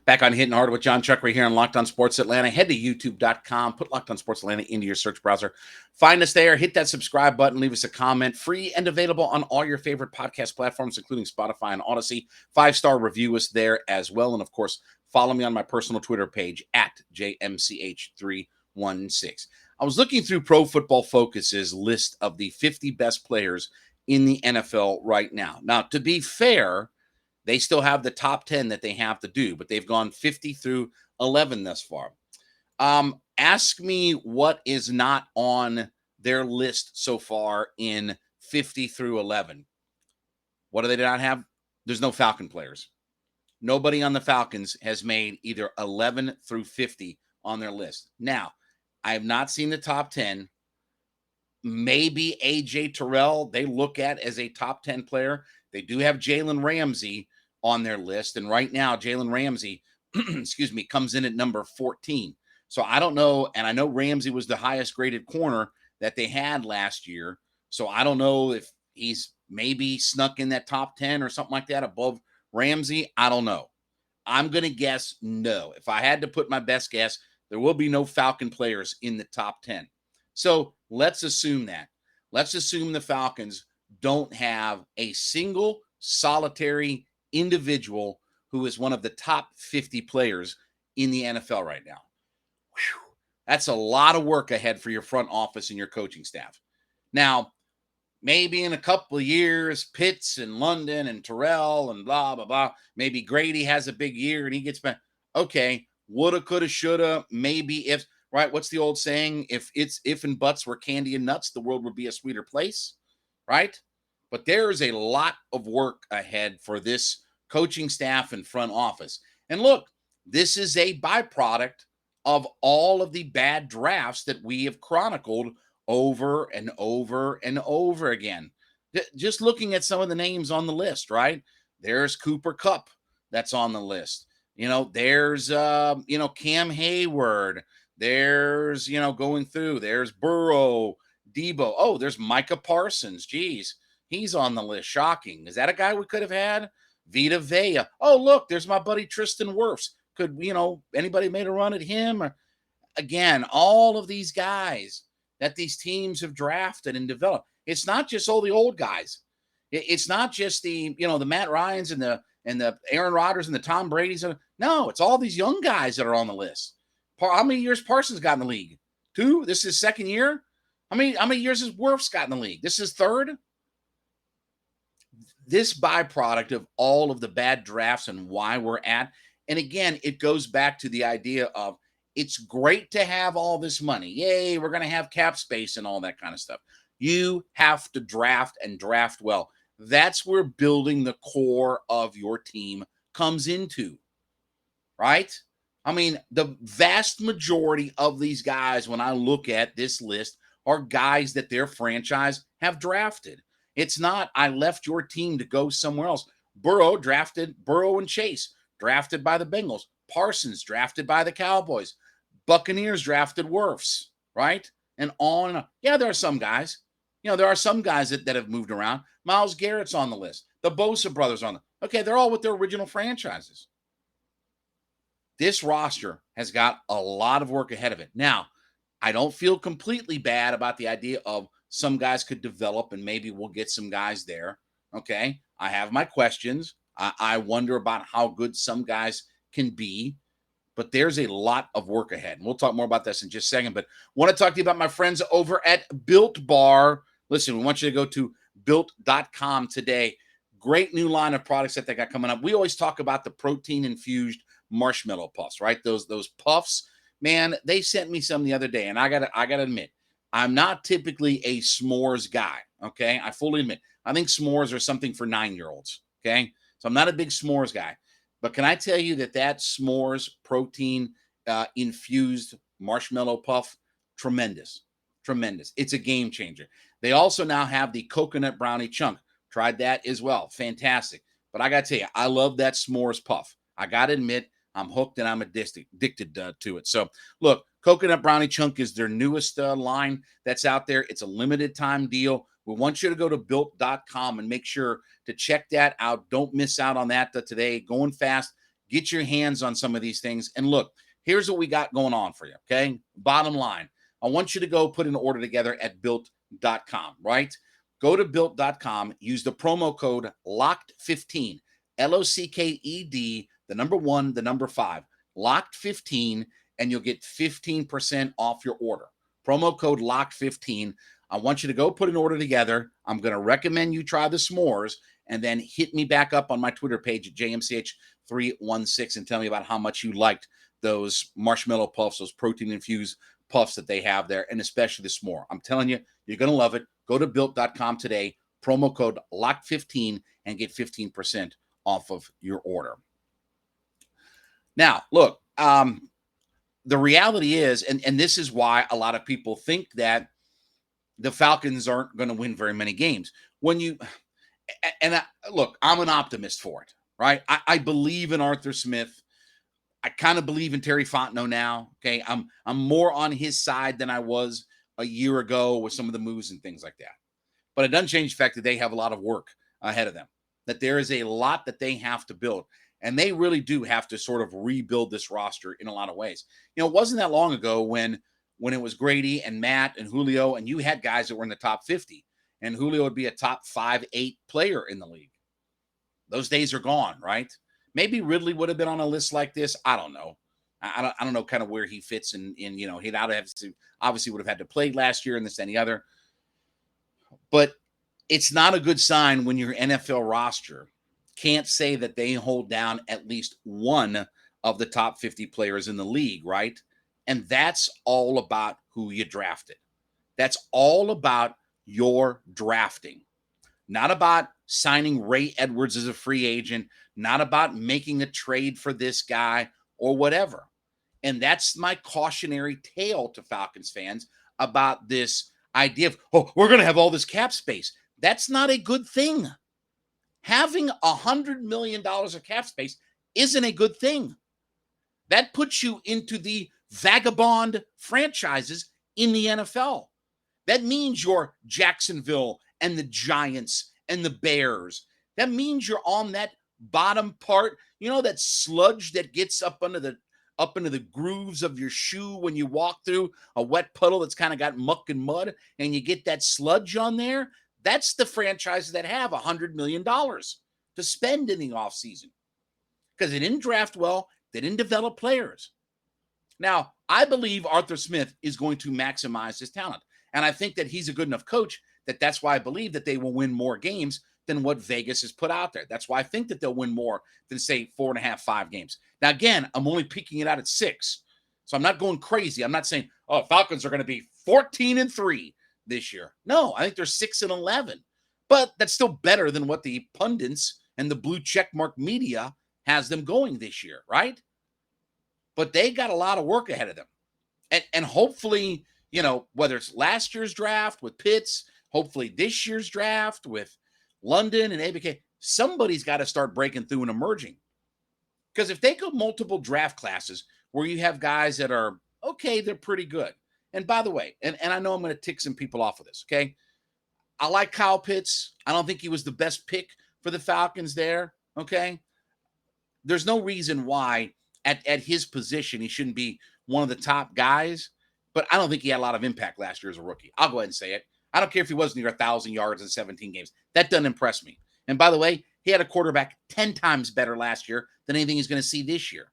Back on Hittin Hard with Jon Chuckery here on Locked On Sports Atlanta. Head to youtube.com, put Locked On Sports Atlanta into your search browser. Find us there, hit that subscribe button, leave us a comment. Free and available on all your favorite podcast platforms, including Spotify and Odyssey. 5-star review us there as well. And of course, follow me on my personal Twitter page at JMCH316. I was looking through Pro Football Focus's list of the 50 best players in the NFL right now. Now, to be fair, they still have the top 10 that they have to do, but they've gone 50 through 11 thus far. Ask me what is not on their list so far in 50 through 11. What do they not have? There's no Falcon players. Nobody on the Falcons has made either 11 through 50 on their list. Now, I have not seen the top 10. Maybe A.J. Terrell, they look at as a top 10 player. They do have Jalen Ramsey on their list. And right now, Jalen Ramsey, comes in at number 14. So I don't know. And I know Ramsey was the highest graded corner that they had last year. So I don't know if he's maybe snuck in that top 10 or something like that above Ramsey. I don't know. I'm going to guess no. If I had to put my best guess, there will be no Falcon players in the top 10. So let's assume that. Let's assume the Falcons don't have a single solitary individual who is one of the top 50 players in the NFL right now. Whew. That's a lot of work ahead for your front office and your coaching staff. Now, maybe in a couple of years, Pitts and London and Terrell and blah, blah, blah. Maybe Grady has a big year and he gets back. Okay, woulda, coulda, shoulda, maybe if, right? What's the old saying? If and buts were candy and nuts, the world would be a sweeter place, right? But there is a lot of work ahead for this coaching staff and front office. And look, this is a byproduct of all of the bad drafts that we have chronicled over and over and over again. Just looking at some of the names on the list, right? There's Cooper Kupp that's on the list. There's, Cam Hayward. There's, going through. There's Burrow, Debo. Oh, there's Micah Parsons. Geez, he's on the list. Shocking. Is that a guy we could have had? Vita Vea. Oh, look, there's my buddy Tristan Wirfs. Could, anybody made a run at him? Or, again, all of these guys that these teams have drafted and developed. It's not just all the old guys. It's not just the Matt Ryans and the Aaron Rodgers and the Tom Brady's. No, it's all these young guys that are on the list. How many years Parsons got in the league? 2? This is his second year? How many years has Wirfs got in the league? This is third? This byproduct of all of the bad drafts and why we're at. And again, it goes back to the idea of it's great to have all this money. Yay, we're going to have cap space and all that kind of stuff. You have to draft and draft well. That's where building the core of your team comes into, right? I mean, the vast majority of these guys, when I look at this list, are guys that their franchise have drafted. It's not, I left your team to go somewhere else. Burrow and Chase, drafted by the Bengals. Parsons, drafted by the Cowboys. Buccaneers drafted Wirfs, right? And on and on. Yeah, there are some guys. There are some guys that have moved around. Myles Garrett's on the list. The Bosa brothers are on the list. Okay, they're all with their original franchises. This roster has got a lot of work ahead of it. Now, I don't feel completely bad about the idea of some guys could develop and maybe we'll get some guys there. Okay, I have my questions. I wonder about how good some guys can be. But there's a lot of work ahead. And we'll talk more about this in just a second. But I want to talk to you about my friends over at Built Bar. Listen, we want you to go to Built.com today. Great new line of products that they got coming up. We always talk about the protein-infused marshmallow puffs, right? Those puffs. Man, they sent me some the other day. And I gotta admit, I'm not typically a s'mores guy, okay? I fully admit. I think s'mores are something for 9-year-olds, okay? So I'm not a big s'mores guy. But can I tell you that s'mores protein infused marshmallow puff, tremendous. It's a game changer. They also now have the coconut brownie chunk. Tried that as well. Fantastic. But I got to tell you, I love that s'mores puff. I got to admit, I'm hooked and I'm addicted to it. So look, coconut brownie chunk is their newest line that's out there. It's a limited time deal. We want you to go to Built.com and make sure to check that out. Don't miss out on that today. Going fast. Get your hands on some of these things. And look, here's what we got going on for you, okay? Bottom line, I want you to go put an order together at built.com, right? Go to built.com, use the promo code LOCKED15, LOCKED, the number 1, the number 5, LOCKED15, and you'll get 15% off your order. Promo code LOCKED15. I want you to go put an order together. I'm going to recommend you try the s'mores, and then hit me back up on my Twitter page at JMCH316 and tell me about how much you liked those marshmallow puffs, those protein-infused puffs that they have there, and especially the s'more. I'm telling you, you're going to love it. Go to built.com today, promo code LOCK15, and get 15% off of your order. Now, look, the reality is, and this is why a lot of people think that the Falcons aren't going to win very many games. Look, I'm an optimist for it, right? I believe in Arthur Smith. I kind of believe in Terry Fontenot now. Okay, I'm more on his side than I was a year ago with some of the moves and things like that. But it doesn't change the fact that they have a lot of work ahead of them, that there is a lot that they have to build. And they really do have to sort of rebuild this roster in a lot of ways. You know, it wasn't that long ago when it was Grady and Matt and Julio, and you had guys that were in the top 50, and Julio would be a top 5, 8 player in the league. Those days are gone, right? Maybe Ridley would have been on a list like this. I don't know. I don't know kind of where he fits in, you know, he'd obviously would have had to play last year and this and the other. But it's not a good sign when your NFL roster can't say that they hold down at least one of the top 50 players in the league, right? And that's all about who you drafted. That's all about your drafting. Not about signing Ray Edwards as a free agent, not about making a trade for this guy or whatever. And that's my cautionary tale to Falcons fans about this idea of, oh, we're going to have all this cap space. That's not a good thing. Having $100 million of cap space isn't a good thing. That puts you into the vagabond franchises in the NFL. That means you're Jacksonville and the Giants and the Bears. That means you're on that bottom part, you know, that sludge that gets up into the grooves of your shoe when you walk through a wet puddle that's kind of got muck and mud, and you get that sludge on there. That's the franchises that have $100 million to spend in the offseason because they didn't draft well. They didn't develop players. Now, I believe Arthur Smith is going to maximize his talent. And I think that he's a good enough coach that's why I believe that they will win more games than what Vegas has put out there. That's why I think that they'll win more than, say, 4.5, 5 games. Now, again, I'm only peaking it out at 6. So I'm not going crazy. I'm not saying, oh, Falcons are going to be 14-3 this year. No, I think they're 6-11. But that's still better than what the pundits and the blue checkmark media has them going this year, right? But they got a lot of work ahead of them. And hopefully, you know, whether it's last year's draft with Pitts, hopefully this year's draft with London and ABK, somebody's got to start breaking through and emerging. Because if they go multiple draft classes where you have guys that are, okay, they're pretty good. And by the way, and I know I'm going to tick some people off of this, okay? I like Kyle Pitts. I don't think he was the best pick for the Falcons there, okay? There's no reason why at his position he shouldn't be one of the top guys, but I don't think he had a lot of impact last year as a rookie. I'll go ahead and say it. I don't care if he was near 1,000 yards in 17 games. That doesn't impress me. And by the way, he had a quarterback 10 times better last year than anything he's going to see this year.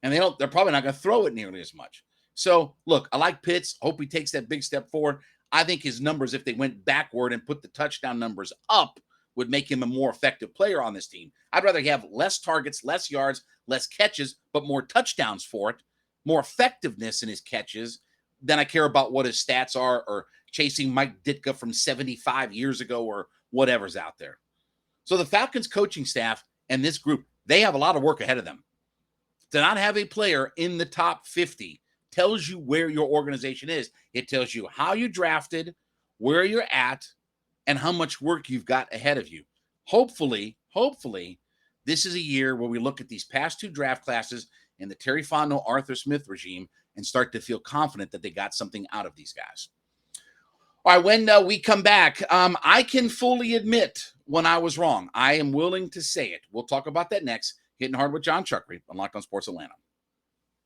And they're probably not going to throw it nearly as much. So, look, I like Pitts. Hope he takes that big step forward. I think his numbers, if they went backward and put the touchdown numbers up, would make him a more effective player on this team. I'd rather have less targets, less yards, less catches, but more touchdowns for it, more effectiveness in his catches than I care about what his stats are or chasing Mike Ditka from 75 years ago or whatever's out there. So the Falcons coaching staff and this group, they have a lot of work ahead of them. To not have a player in the top 50 tells you where your organization is. It tells you how you drafted, where you're at, and how much work you've got ahead of you. Hopefully, this is a year where we look at these past 2 draft classes in the Terry Fontenot, Arthur Smith regime and start to feel confident that they got something out of these guys. All right, when we come back, I can fully admit when I was wrong. I am willing to say it. We'll talk about that next Hitting Hard with Jon Chuckery on Locked On Sports Atlanta.